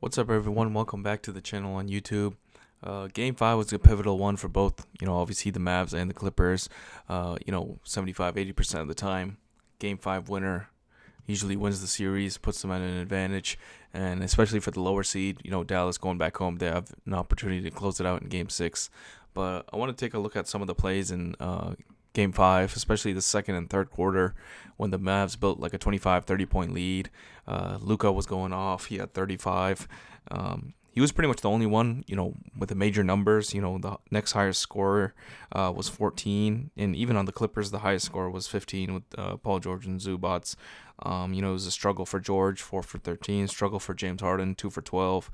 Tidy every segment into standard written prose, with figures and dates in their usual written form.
What's up, everyone? Welcome back to the channel on YouTube. Game 5 was a pivotal one for both, obviously the Mavs and the Clippers. 75-80% of the time, Game 5 winner usually wins the series, puts them at an advantage, and especially for the lower seed, Dallas going back home, they have an opportunity to close it out in Game 6. But I want to take a look at some of the plays in Game 5, especially the second and third quarter when the Mavs built like a 25-30 point lead. Luka was going off. He had 35. He was pretty much the only one, with the major numbers. The next highest scorer was 14. And even on the Clippers, the highest score was 15 with Paul George and Zubats. It was a struggle for George, 4 for 13. Struggle for James Harden, 2 for 12.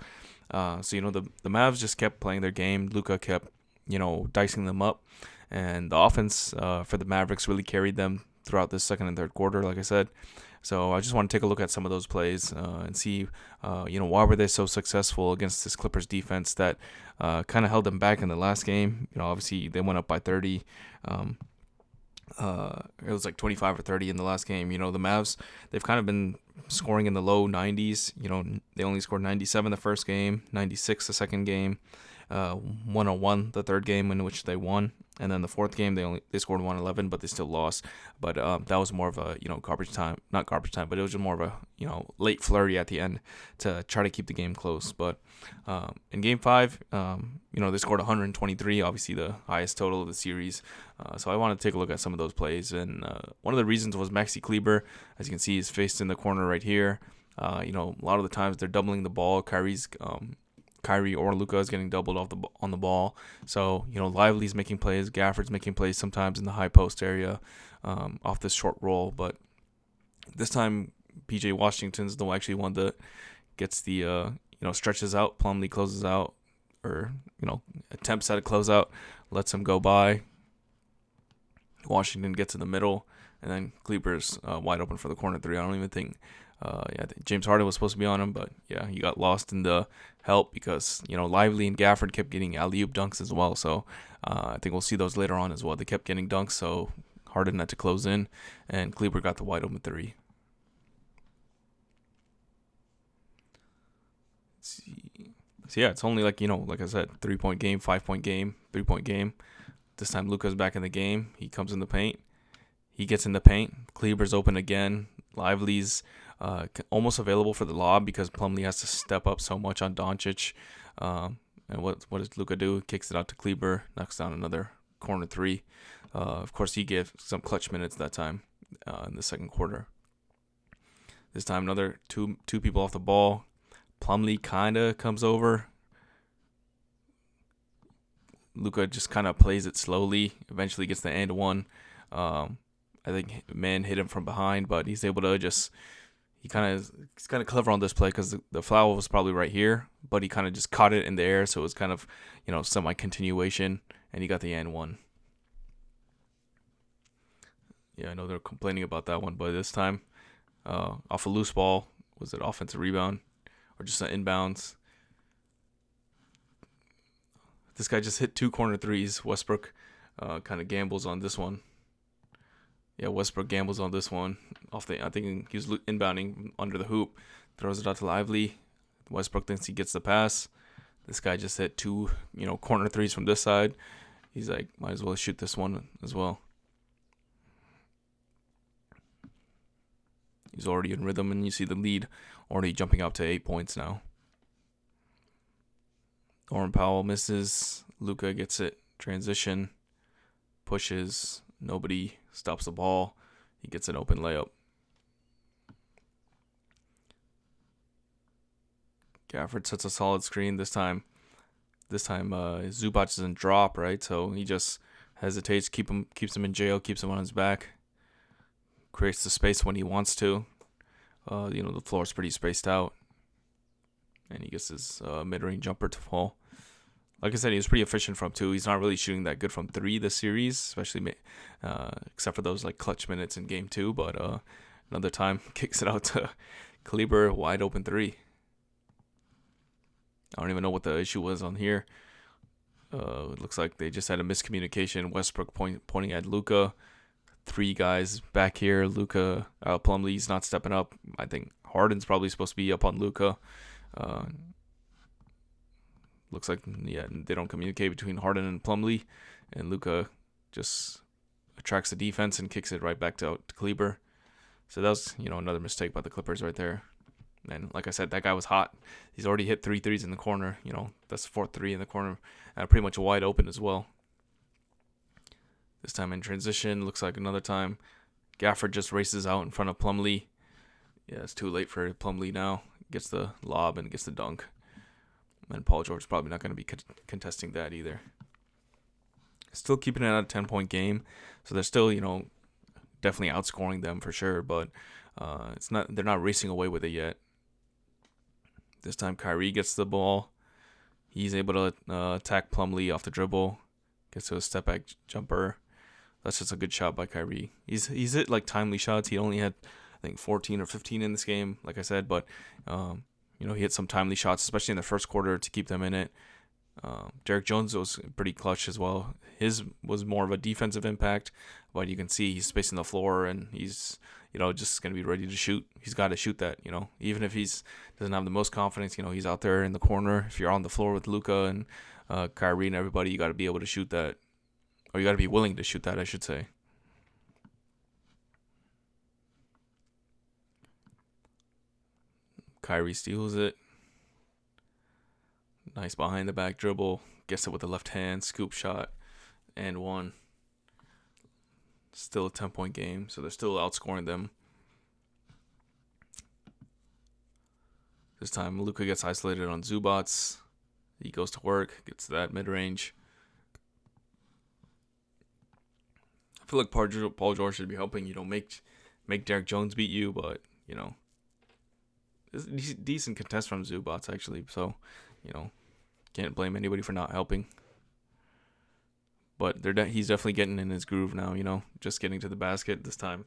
The Mavs just kept playing their game. Luka kept, dicing them up. And the offense for the Mavericks really carried them throughout this second and third quarter, like I said. So I just want to take a look at some of those plays and see, why were they so successful against this Clippers defense that kind of held them back in the last game. Obviously they went up by 30. It was like 25 or 30 in the last game. The Mavs, they've kind of been scoring in the low 90s. They only scored 97 the first game, 96 the second game, 101 the third game in which they won. And then the fourth game, they scored 111, but they still lost. But that was more of a, garbage time. Not garbage time, but it was just more of a, late flurry at the end to try to keep the game close. But in Game 5, they scored 123, obviously the highest total of the series. So I want to take a look at some of those plays. And one of the reasons was Maxi Kleber. As you can see, he's faced in the corner right here. A lot of the times they're doubling the ball. Kyrie or Luka is getting doubled on the ball. So, Lively's making plays. Gafford's making plays sometimes in the high post area off this short roll. But this time, PJ Washington's the actually one that gets the, stretches out. Plumlee closes out or, attempts at a closeout, lets him go by. Washington gets in the middle, and then Kleber's wide open for the corner three. I don't even think I think James Harden was supposed to be on him, but yeah, he got lost in the help because, Lively and Gafford kept getting alley-oop dunks as well. So I think we'll see those later on as well. They kept getting dunks, so Harden had to close in, and Kleber got the wide open three. Let's see. So yeah, it's only like I said, 3-point game, 5-point game, 3-point game. This time Luka's back in the game. He comes in the paint. He gets in the paint. Kleber's open again. Lively's almost available for the lob because Plumlee has to step up so much on Doncic. And what does Luka do? Kicks it out to Kleber, knocks down another corner three. Of course, he gave some clutch minutes that time in the second quarter. This time, another two people off the ball. Plumlee kind of comes over. Luka just kind of plays it slowly. Eventually gets the and one. I think man hit him from behind, but he's able to he's kind of clever on this play because the foul was probably right here, but he kind of just caught it in the air, so it was kind of semi-continuation, and he got the and one. Yeah, I know they're complaining about that one, but this time, off a loose ball, was it offensive rebound or just an inbounds? This guy just hit 2 corner threes. Westbrook kind of gambles on this one. Yeah, Westbrook gambles on this one. I think he was inbounding under the hoop. Throws it out to Lively. Westbrook thinks he gets the pass. This guy just hit 2, corner threes from this side. He's like, might as well shoot this one as well. He's already in rhythm, and you see the lead already jumping up to 8 points now. Norman Powell misses. Luka gets it. Transition. Pushes. Nobody stops the ball. He gets an open layup. Gafford sets a solid screen this time. Zubac doesn't drop, right? So he just hesitates, keeps him in jail, keeps him on his back. Creates the space when he wants to. The floor is pretty spaced out. And he gets his mid-range jumper to fall. Like I said, he was pretty efficient from 2. He's not really shooting that good from 3 this series, especially except for those like clutch minutes in Game 2. But another time, kicks it out to Kleber, wide open 3. I don't even know what the issue was on here. It looks like they just had a miscommunication. Westbrook pointing at Luka. 3 guys back here. Luka, Plumlee's not stepping up. I think Harden's probably supposed to be up on Luka. looks like, yeah, they don't communicate between Harden and Plumlee, and Luka just attracts the defense and kicks it right back to Kleber. So that was, another mistake by the Clippers right there. And like I said, that guy was hot. He's already hit 3 threes in the corner. That's the fourth three in the corner, pretty much wide open as well. This time in transition, looks like another time, Gafford just races out in front of Plumlee. Yeah, it's too late for Plumlee now. Gets the lob and gets the dunk. And Paul George is probably not going to be contesting that either. Still keeping it at a 10-point game, so they're still, definitely outscoring them for sure. But they're not racing away with it yet. This time Kyrie gets the ball. He's able to attack Plumlee off the dribble. Gets to a step back jumper. That's just a good shot by Kyrie. He's hit like timely shots. He only had, I think, 14 or 15 in this game, like I said, but he hit some timely shots, especially in the first quarter, to keep them in it. Derek Jones was pretty clutch as well. His was more of a defensive impact, but you can see he's spacing the floor and he's, just going to be ready to shoot. He's got to shoot that, even if he's doesn't have the most confidence, he's out there in the corner. If you're on the floor with Luka and Kyrie and everybody, you got to be able to shoot that, or you got to be willing to shoot that, I should say. Kyrie steals it. Nice behind the back dribble. Gets it with the left hand. Scoop shot. And one. Still a 10-point game, so they're still outscoring them. This time, Luka gets isolated on Zubac. He goes to work. Gets that mid-range. I feel like Paul George should be helping, make Derek Jones beat you, but, it's a decent contest from Zubac, actually. So, can't blame anybody for not helping. But he's definitely getting in his groove now, just getting to the basket this time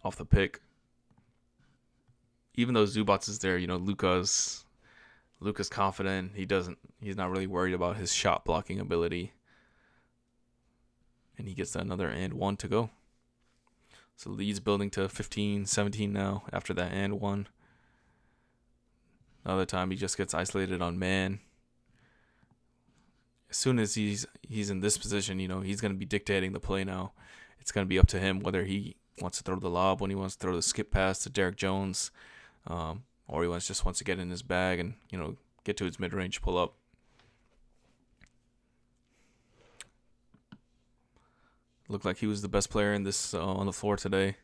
off the pick. Even though Zubac is there, Luka's confident. He's not really worried about his shot blocking ability. And he gets another and one to go. So lead's building to 15-17 now after that and one. Another time he just gets isolated on man. As soon as he's in this position, he's going to be dictating the play now. It's going to be up to him whether he wants to throw the lob, when he wants to throw the skip pass to Derek Jones, or he just wants to get in his bag and, get to his mid-range pull-up. Looked like he was the best player in this on the floor today.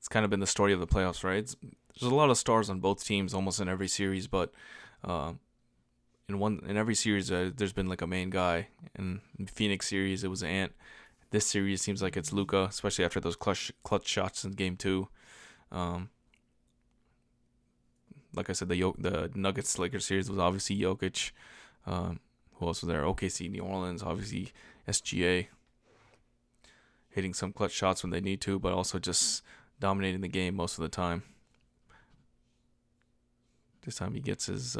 It's kind of been the story of the playoffs, right? There's a lot of stars on both teams almost in every series, but in every series there's been like a main guy. In Phoenix series, it was Ant. This series seems like it's Luka, especially after those clutch shots in Game 2. Like I said, the Nuggets Lakers series was obviously Jokic. Who else was there? OKC, New Orleans, obviously SGA. Hitting some clutch shots when they need to, but also just dominating the game most of the time. This time he gets his...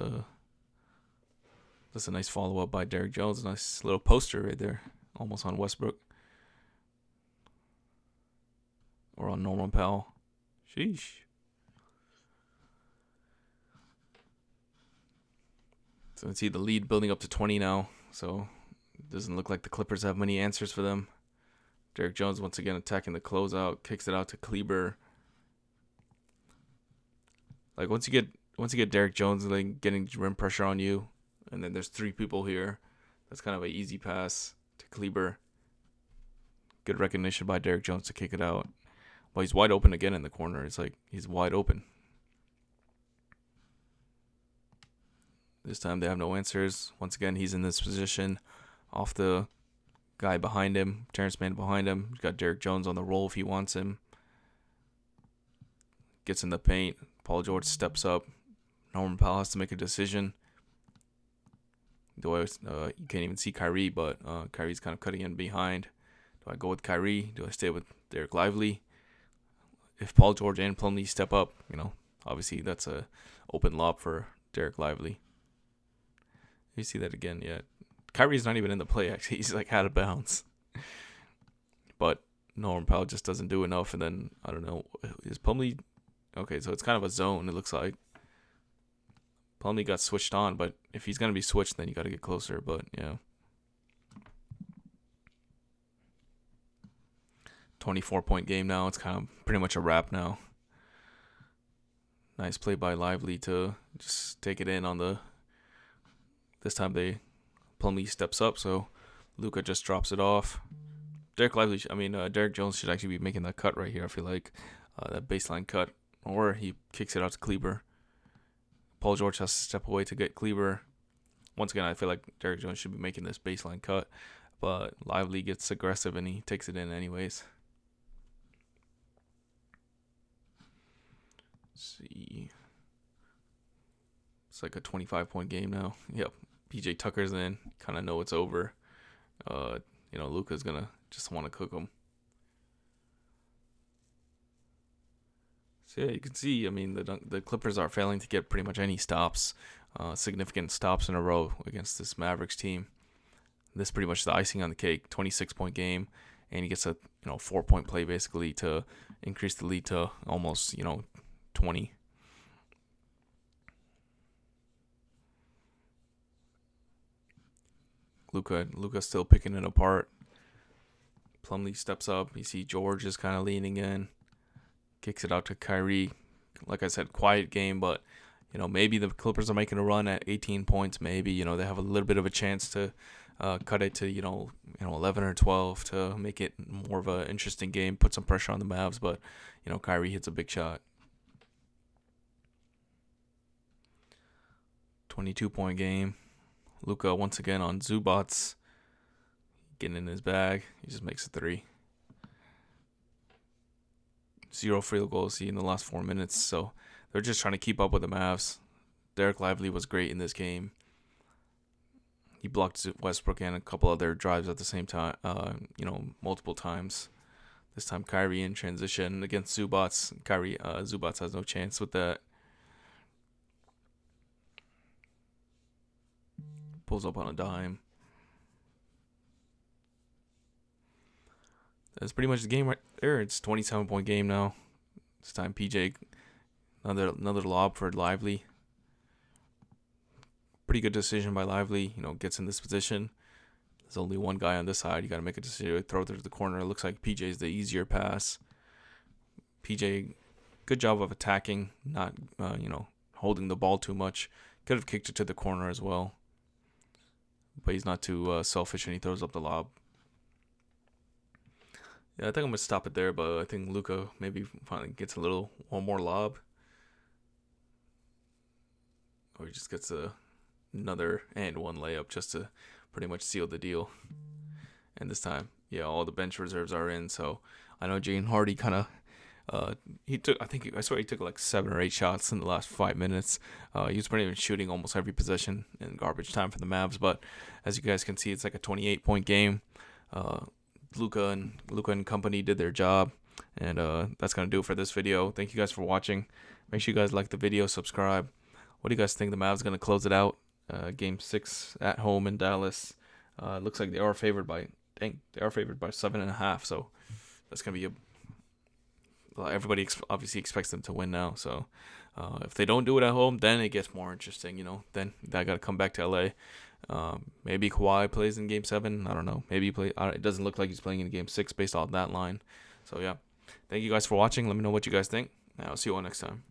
That's a nice follow-up by Derek Jones. Nice little poster right there. Almost on Westbrook. Or on Norman Powell. Sheesh. So let's see the lead building up to 20 now. So it doesn't look like the Clippers have many answers for them. Derek Jones once again attacking the closeout. Kicks it out to Kleber. Like once you get Derek Jones like getting rim pressure on you, and then there's three people here, that's kind of an easy pass to Kleber. Good recognition by Derek Jones to kick it out. Well, he's wide open again in the corner. It's like he's wide open. This time they have no answers. Once again, he's in this position off the guy behind him, Terrence Mann behind him. He's got Derek Jones on the roll if he wants him. Gets in the paint. Paul George steps up. Norman Powell has to make a decision. You can't even see Kyrie, but Kyrie's kind of cutting in behind. Do I go with Kyrie? Do I stay with Derek Lively? If Paul George and Plumlee step up, obviously that's a open lob for Derek Lively. You see that again, yeah. Kyrie's not even in the play, actually. He's like out of bounds. But Norman Powell just doesn't do enough, and then, I don't know, is Plumlee... Okay, so it's kind of a zone, it looks like. Plumlee got switched on, but if he's gonna be switched, then you got to get closer. But yeah, 24-point game now. It's kind of pretty much a wrap now. Nice play by Lively to just take it in on the. This time Plumlee steps up, so Luka just drops it off. Derek Jones should actually be making that cut right here. I feel like that baseline cut, or he kicks it out to Kleber. Paul George has to step away to get Kleber. Once again, I feel like Derek Jones should be making this baseline cut, but Lively gets aggressive and he takes it in anyways. Let's see. It's like a 25-point game now. Yep. PJ Tucker's in. Kind of know it's over. Luka's going to just want to cook him. So yeah, you can see, the Clippers are failing to get pretty much any stops, significant stops in a row against this Mavericks team. This is pretty much the icing on the cake. 26-point game, and he gets a 4-point play basically to increase the lead to almost 20. Luka still picking it apart. Plumlee steps up. You see George is kind of leaning in. Kicks it out to Kyrie. Like I said, quiet game, but maybe the Clippers are making a run at 18 points. Maybe they have a little bit of a chance to cut it to 11 or 12 to make it more of an interesting game. Put some pressure on the Mavs, but Kyrie hits a big shot. 22-point game. Luka once again on Zubats. Getting in his bag. He just makes a 3. 0 field goals in the last 4 minutes, so they're just trying to keep up with the Mavs. Derek Lively was great in this game. He blocked Westbrook and a couple other drives at the same time, multiple times. This time Kyrie in transition against Zubats. Zubats has no chance with that. Pulls up on a dime. That's pretty much the game right there. It's 27-point game now. This time PJ, another lob for Lively. Pretty good decision by Lively. Gets in this position. There's only one guy on this side. You got to make a decision. Throw it to the corner. It looks like PJ's the easier pass. PJ, good job of attacking, not holding the ball too much. Could have kicked it to the corner as well, but he's not too selfish and he throws up the lob. Yeah, I think I'm going to stop it there, but I think Luka maybe finally gets one more lob. Or he just gets another and one layup just to pretty much seal the deal. And this time, all the bench reserves are in, so I know Jane Hardy kind of, he took like 7 or 8 shots in the last 5 minutes. He was pretty much shooting almost every possession in garbage time for the Mavs, but as you guys can see, it's like a 28-point game. Luka and company did their job, and that's gonna do it for this video. Thank you guys for watching. Make sure you guys like the video, subscribe. What do you guys think? The Mavs gonna close it out? Game 6 at home in Dallas. Looks like they are favored by 7.5. So that's gonna be everybody obviously expects them to win now. So if they don't do it at home, then it gets more interesting. Then I gotta come back to LA. Maybe Kawhi plays in Game 7. I don't know. Maybe it doesn't look like he's playing in Game 6 based on that line. So yeah, thank you guys for watching. Let me know what you guys think. I'll see you all next time.